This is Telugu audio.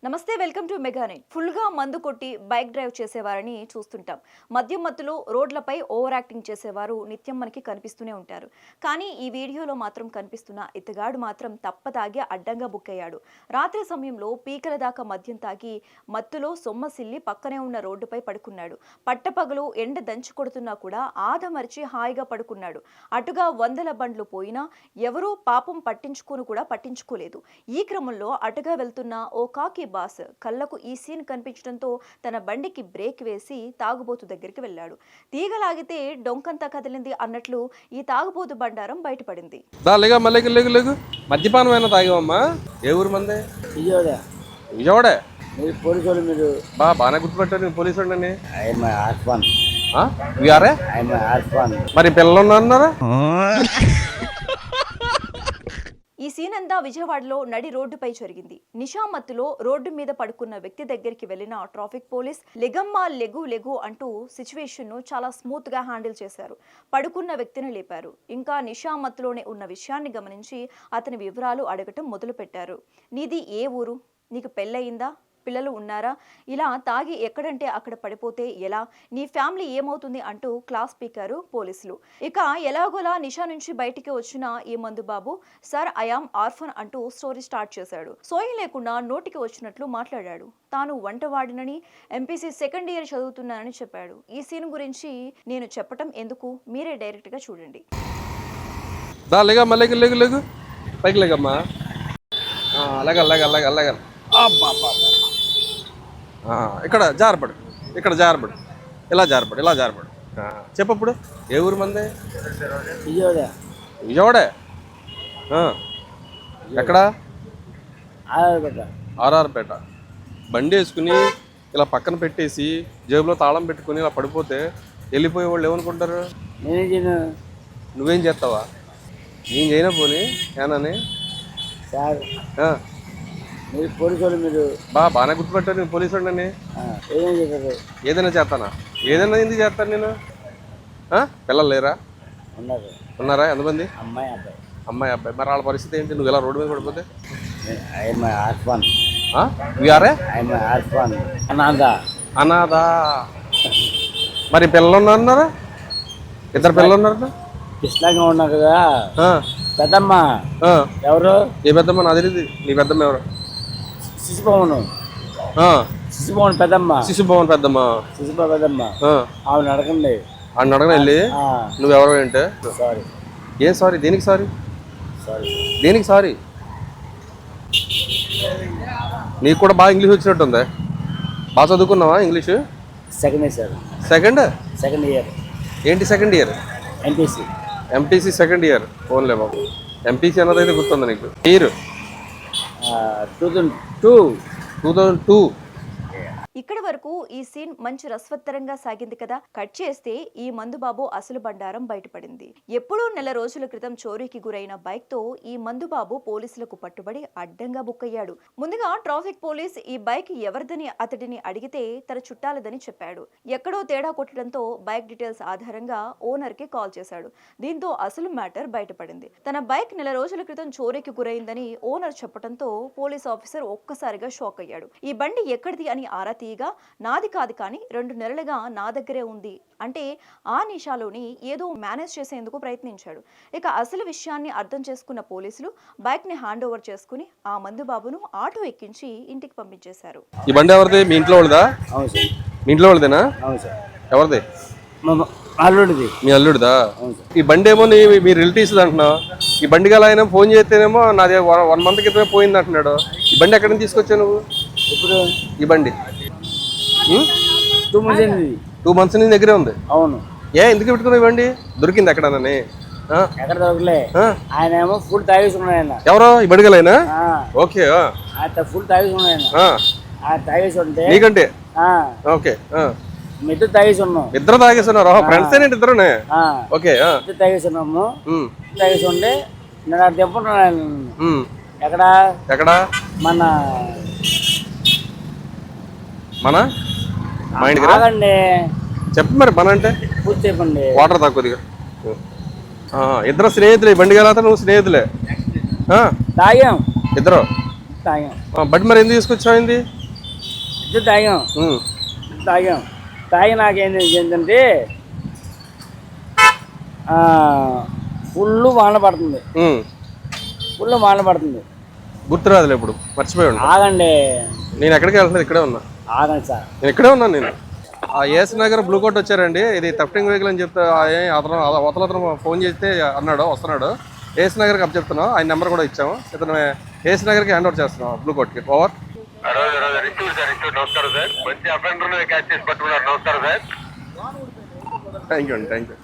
నమస్తే welcome to mega night. Full గా మందు కొట్టి బైక్ డ్రైవ్ చేసేవారని చూస్తుంటాం. మద్యం మత్తులో రోడ్లపై ఓవర్ యాక్టింగ్ చేసేవారు నిత్యం మనకి కనిపిస్తూనే ఉంటారు. కానీ ఈ వీడియోలో మాత్రం కనిపిస్తున్న ఇతగాడు మాత్రం తప్పతాగి అడ్డంగా బుక్ అయ్యాడు. రాత్రి సమయంలో పీకల దాకా మద్యం తాగి మత్తులో సొమ్మసిల్లి పక్కనే ఉన్న రోడ్డుపై పడుకున్నాడు. పట్టపగలు ఎండ దంచి కొడుతున్నా కూడా ఆదమరిచి హాయిగా పడుకున్నాడు. అటుగా వందల బండ్లు పోయినా ఎవరూ పాపం పట్టించుకోలేదు. ఈ క్రమంలో అటుగా వెళ్తున్న ఓ కాకి బాస్ కళ్ళకు ఈ సీన్ కనిపించడంతో తన బండికి బ్రేక్ వేసి తాగుబోతు దగ్గరికి వెళ్ళాడు. తీగలాగితే డొంకంతా కదిలింది అన్నట్లు ఈ తాగుబోతు బండారం బయటపడింది. మద్యపానం అయినా తాగావమ్మా? ఏ ఊరు మంది? విజయవాడ. పోలీసు మీరు బాగానే గుర్తుపెట్టారు. పోలీసు అండి. మరి పిల్లలు అన్నారా? ఈ సీన్ అంతా విజయవాడలో నడి రోడ్డుపై జరిగింది. నిషామత్తులో రోడ్డు మీద పడుకున్న వ్యక్తి దగ్గరికి వెళ్లిన ట్రాఫిక్ పోలీస్ లెగమ్మా లెగు అంటూ సిచ్యువేషన్ ను చాలా స్మూత్ గా హ్యాండిల్ చేశారు. పడుకున్న వ్యక్తిని లేపారు. ఇంకా నిషామత్తులోనే ఉన్న విషయాన్ని గమనించి అతని వివరాలు అడగటం మొదలు పెట్టారు. నీది ఏ ఊరు? నీకు పెళ్ళయిందా? పిల్లలు ఉన్నారా? ఇలా తాగి ఎక్కడంటే అక్కడ పడిపోతే ఎలా? నీ ఫ్యామిలీ ఏమవుతుంది అంటూ క్లాస్ పీకారు పోలీసులు. ఇక ఎలాగోలా నిషా నుంచి బయటికి వచ్చిన ఈ మందుబాబు సార్ ఐఆమ్ ఆర్ఫన్ అంటూ స్టోరీ స్టార్ట్ చేశాడు. సోయి లేకుండా నోటికి వచ్చినట్లు మాట్లాడాడు. తాను వంటవాడినని, ఎంపీసీ సెకండ్ ఇయర్ చదువుతున్నానని చెప్పాడు. ఈ సీన్ గురించి నేను చెప్పటం ఎందుకు, మీరే డైరెక్ట్ గా చూడండి. ఇక్కడ జారపడు, ఇలా జారపడు. చెప్పప్పుడు ఏ ఊరు మంది? విజయవాడ. ఎక్కడ? ఆర్ఆర్పేట. బండి వేసుకుని ఇలా పక్కన పెట్టేసి జేబులో తాళం పెట్టుకుని ఇలా పడిపోతే వెళ్ళిపోయే వాళ్ళు ఏమనుకుంటారు? నువ్వేం చేస్తావా? నేను చేయనా పోనీ ఏనని? పోలీసు మీరు బాగానే గుర్తుపెట్టారు. నేను పోలీసు అండి. ఏదైనా చేస్తానా? ఏదైనా ఎందుకు చేస్తాను నేను? పిల్లలు లేరా? ఉన్నారా? ఎంతమంది? అమ్మాయి అబ్బాయి. మరి వాళ్ళ పరిస్థితి ఏంటి? నువ్వు ఇలా రోడ్డు మీద పడిపోతే? అనాథా. మరి పిల్లలు ఉన్నారా? ఇద్దరు పిల్లలు ఉన్నారా? కృష్ణంగా ఉన్నారు కదా పెద్దమ్మ. ఎవరు? ఏ పెద్దమ్మ? నా తెలియదు. నీ పెద్దమ్మ ఎవరు? శిశుభవన్ పెద్దమ్మ. శిశుభవన్ పెద్దమ్మ. ఆవిడ అడగండి. ఆవిడ అడగన వెళ్ళి నువ్వెవరో ఏంటే? సారీ. ఏం సారీ? దేనికి సారీ? దేనికి సారీ? నీకు కూడా బాగా ఇంగ్లీష్ వచ్చినట్టుంది. బాగా చదువుకున్నావా ఇంగ్లీషు? Second year. ఏంటి second year? MPC second year. ఫోన్లే బాబు. ఎంపీసీ అన్నదైతే గుర్తుంది నీకు. ఇయర్ 2002. ఇక్కడి వరకు ఈ సీన్ మంచి రసవత్తరంగా సాగింది కదా. కట్ చేస్తే ఈ మందుబాబు అసలు బండారం బయటపడింది. ఎప్పుడో నెల రోజుల క్రితం చోరీకి గురైన బైక్ తో ఈ మందుబాబు పోలీసులకు పట్టుబడి అడ్డంగా బుక్ అయ్యాడు. ముందుగా ట్రాఫిక్ పోలీస్ ఈ బైక్ ఎవరిదని అతడిని అడిగితే తన చుట్టాలదని చెప్పాడు. ఎక్కడో తేడా కొట్టడంతో బైక్ డీటెయిల్స్ ఆధారంగా ఓనర్ కి కాల్ చేశాడు. దీంతో అసలు మ్యాటర్ బయటపడింది. తన బైక్ నెల రోజుల క్రితం చోరీకి గురైందని ఓనర్ చెప్పడంతో పోలీస్ ఆఫీసర్ ఒక్కసారిగా షాక్ అయ్యాడు. ఈ బండి ఎక్కడిది అని ఆరా తీయగా నాది కాదు, కానీ 2 నెలలుగా నా దగ్గరే ఉంది అంటే ఆ నిషాలోని ఏదో మేనేజ్ చేసేందుకు ప్రయత్నించాడు. ఇక అసలు విషయాన్ని అర్థం చేసుకున్న పోలీసులు బైక్ ని హ్యాండ్ ఓవర్ చేసుకుని ఆ మందుబాబును ఆటో ఎక్కించి ఇంటికి పంపించేశారు. ఈ బండి ఎవరిది? మీ ఇంట్లో వాళ్ళదా? మీ ఇంట్లో వాళ్ళదేనా? ఎవరిది? అల్లుడిది. మీ అల్లుడిదా? ఈ బండి ఏమో మీ రిలేటివ్స్ అంటున్నావు. ఈ బండి గల ఆయన ఫోన్ చేస్తేనేమో నాది 1 month క్రితమే పోయింది అంటున్నాడు. ఈ బండి ఎక్కడి నుంచి తీసుకొచ్చావు నువ్వు? ఇప్పుడు ఈ బండి 2 months నీ దగ్గరే ఉంది. అవును. ఎందుకు పెట్టుకున్నావు? బండి దొరికింది ఎక్కడనని? ఎక్కడ దొరకలే. ఆయన ఏమో ఫుల్ తాగేసి ఉన్నాయన. ఎవరో? ఈ బండి గలైనా? ఓకే. ఫుల్ తాగేసి ఉన్నాయన. తాగేసి ఉంటే నీకంటే ఓకే. ఇద్దరు తాగేసి ఉన్నాం. ఇద్దరు తాగేసి ఉన్నారు. ఫ్రెండ్స్ ఏంటి ఇద్దరునే? ఓకే. ఇద్దరు తాగేసి ఉన్నాము. తాగేసి ఉంటే నేను తెప్పున్నాను. ఎక్కడ? మన మా ఇంటికి రాదండి. చెప్పు మరి. మన అంటే పూర్తి చెప్పండి. వాటర్ తక్కువదిగా. ఇద్దరు స్నేహితులే. బండి గల నువ్వు స్నేహితులే? తాగాం. ఇద్దరు తాగాం. బట్ మరి ఎందుకు తీసుకొచ్చామైంది? ఇద్దరు తాగాం. తాగి నాకేంటి ఏంటంటే ఫుల్ వాన పడుతుంది. గుర్తురాదులే, ఇప్పుడు మర్చిపోయి ఉన్నా. ఆగండి, నేను ఎక్కడికి వెళ్తున్నా, ఇక్కడే ఉన్నా. ఆగండి సార్. నేను ఇక్కడే ఉన్నాను. నేను ఏఎస్ నగర్ బ్లూ కోట్ వచ్చారండి. ఇది థెఫ్టింగ్ వెహికల్ అని చెప్తే అతను ఫోన్ చేస్తే అన్నాడు వస్తున్నాడు. ఏఎస్ నగర్కి అప్ చెప్తున్నాం. ఆయన నెంబర్ కూడా ఇచ్చాము. ఇతను ఏఎస్ నగర్కి హ్యాండ్ ఓవర్ చేస్తున్నాం బ్లూ కోట్కి. ఓవర్. నమస్కారం సార్. మంచి అఫెండర్ క్యాచ్ చేసి పట్టుకున్నారు. నమస్కారం సార్. థ్యాంక్ యూ అండి, థ్యాంక్ యూ.